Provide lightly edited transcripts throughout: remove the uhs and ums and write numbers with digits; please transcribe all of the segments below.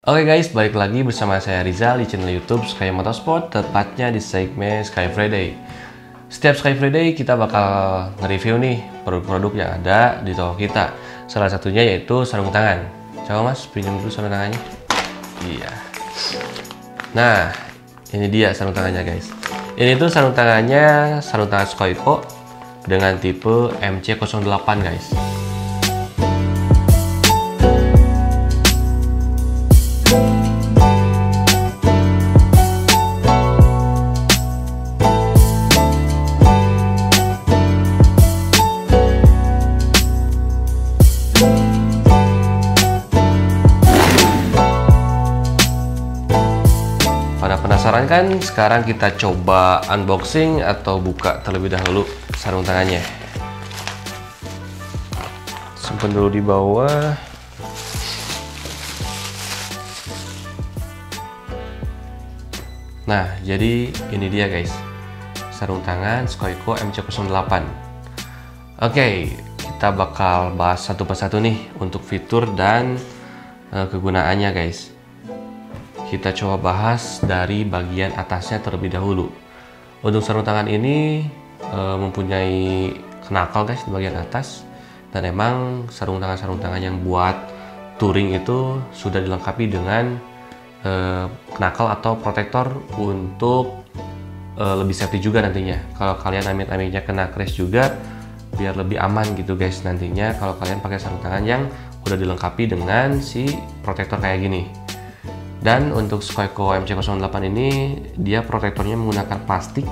Oke guys, balik lagi bersama saya Rizal di channel YouTube Sky Motorsport, tepatnya di segmen Sky Friday. Setiap Sky Friday kita bakal nge-review nih produk-produk yang ada di toko kita. Salah satunya yaitu sarung tangan. Coba mas, pinjam dulu sarung tangannya. Iya. Nah, ini dia sarung tangannya guys. Ini tuh sarung tangannya, sarung tangan Scoico dengan tipe MC08 guys. Pada penasaran kan? Sekarang kita coba unboxing atau buka terlebih dahulu sarung tangannya. Simpan dulu di bawah. Nah, jadi ini dia guys, sarung tangan Scoico MC08. Oke, kita bakal bahas satu persatu nih untuk fitur dan kegunaannya guys. Kita coba bahas dari bagian atasnya terlebih dahulu. Untuk sarung tangan ini mempunyai knuckle guys di bagian atas, dan emang sarung tangan yang buat touring itu sudah dilengkapi dengan knuckle atau protektor untuk lebih safety juga nantinya. Kalau kalian amit-amitnya kena crash juga, biar lebih aman gitu guys nantinya kalau kalian pakai sarung tangan yang udah dilengkapi dengan si protektor kayak gini. Dan untuk Scoico MC08 ini dia protektornya menggunakan plastik,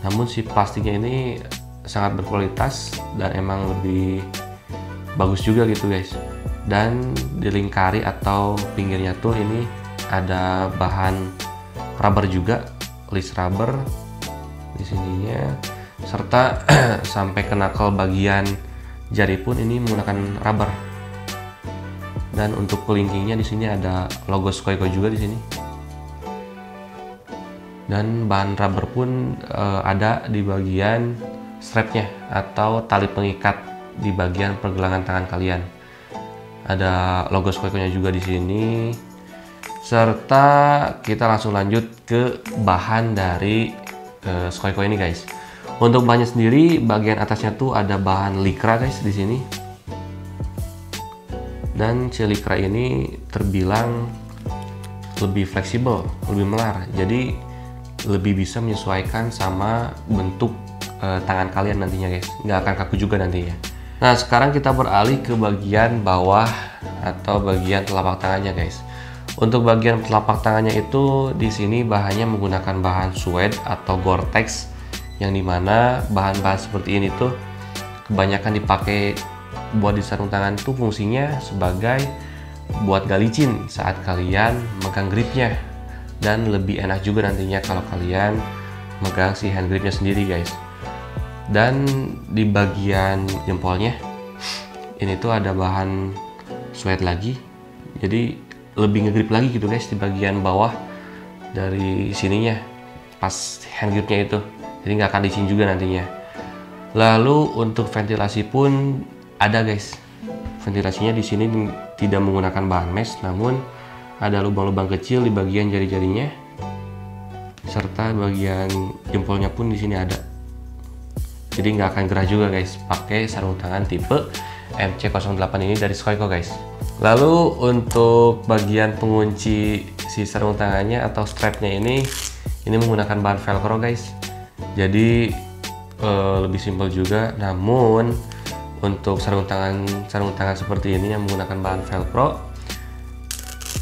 namun si plastiknya ini sangat berkualitas dan emang lebih bagus juga gitu guys. Dan dilingkari atau pinggirnya tuh ini ada bahan rubber juga, list rubber di sininya, serta sampai ke knuckle bagian jari pun ini menggunakan rubber. Dan untuk kelingkingnya di sini ada logo Scoico juga di sini. Dan bahan rubber pun ada di bagian strapnya atau tali pengikat di bagian pergelangan tangan kalian. Ada logo Scoico-nya juga di sini. Serta kita langsung lanjut ke bahan dari Scoico ini guys. Untuk bahannya sendiri, bagian atasnya tuh ada bahan Lycra guys di sini. Dan si Lycra ini terbilang lebih fleksibel, lebih melar, jadi lebih bisa menyesuaikan sama bentuk tangan kalian nantinya guys, nggak akan kaku juga nantinya. Nah, sekarang kita beralih ke bagian bawah atau bagian telapak tangannya guys. Untuk bagian telapak tangannya itu di sini bahannya menggunakan bahan suede atau Gore-Tex, yang dimana bahan-bahan seperti ini tuh kebanyakan dipakai buat di sarung tangan tuh fungsinya sebagai buat gak licin saat kalian megang gripnya, dan lebih enak juga nantinya kalau kalian megang si hand gripnya sendiri guys. Dan di bagian jempolnya ini tuh ada bahan suede lagi, jadi lebih ngegrip lagi gitu guys di bagian bawah dari sininya pas hand gripnya itu, jadi nggak akan licin juga nantinya. Lalu untuk ventilasi pun ada guys. Ventilasinya di sini tidak menggunakan bahan mesh, namun ada lubang-lubang kecil di bagian jari-jarinya, serta bagian jempolnya pun di sini ada. Jadi nggak akan gerah juga guys pakai sarung tangan tipe MC08 ini dari Scoico guys. Lalu untuk bagian pengunci si sarung tangannya atau strapnya ini menggunakan bahan velcro guys. Jadi lebih simpel juga, namun untuk sarung tangan seperti ini yang menggunakan bahan velcro,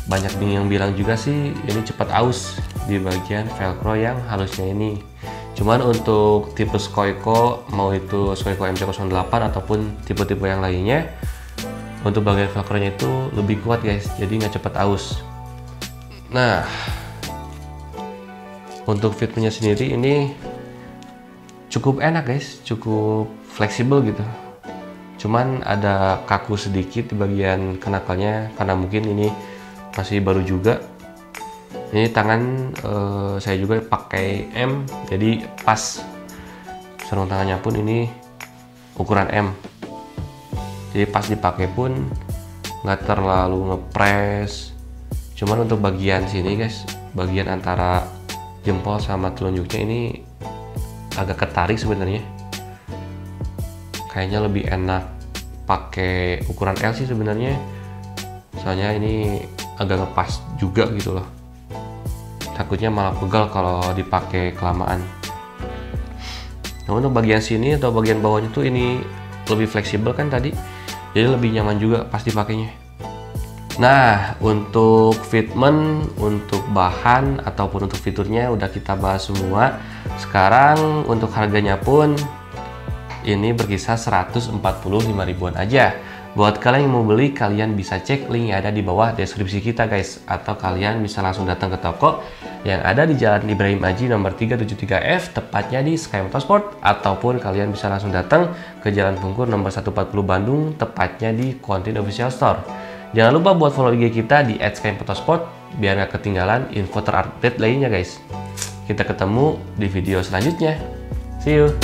banyak yang bilang juga sih ini cepat aus di bagian velcro yang halusnya ini. Cuman untuk tipe Scoico, mau itu Scoico MC08 ataupun tipe-tipe yang lainnya, untuk bagian velcro-nya itu lebih kuat guys, jadi nggak cepat aus. Nah, untuk fitnya sendiri ini cukup enak guys, cukup fleksibel gitu. Cuman ada kaku sedikit di bagian knuckle-nya karena mungkin ini masih baru juga. Ini tangan saya juga pakai M, jadi pas sarung tangannya pun ini ukuran M. Jadi pas dipakai pun nggak terlalu ngepres. Cuman untuk bagian sini guys, bagian antara jempol sama telunjuknya ini agak ketarik sebenarnya. Kayaknya lebih enak pakai ukuran L sih sebenarnya. Soalnya ini agak ngepas juga gitu loh. Takutnya malah pegal kalau dipakai kelamaan. Nah, untuk bagian sini atau bagian bawahnya tuh ini lebih fleksibel kan tadi, jadi lebih nyaman juga pas dipakainya. Nah, untuk fitment, untuk bahan ataupun untuk fiturnya udah kita bahas semua. Sekarang untuk harganya pun ini berkisar 145 ribuan aja. Buat kalian yang mau beli, kalian bisa cek link yang ada di bawah deskripsi kita guys. Atau kalian bisa langsung datang ke toko yang ada di Jalan Ibrahim Aji nomor 373F, tepatnya di Sky Motorsport. Ataupun kalian bisa langsung datang ke Jalan Bungkur nomor 140 Bandung, tepatnya di Kontin Official Store. Jangan lupa buat follow IG kita di @skymotorsport biar gak ketinggalan info terupdate lainnya guys. Kita ketemu di video selanjutnya. See you!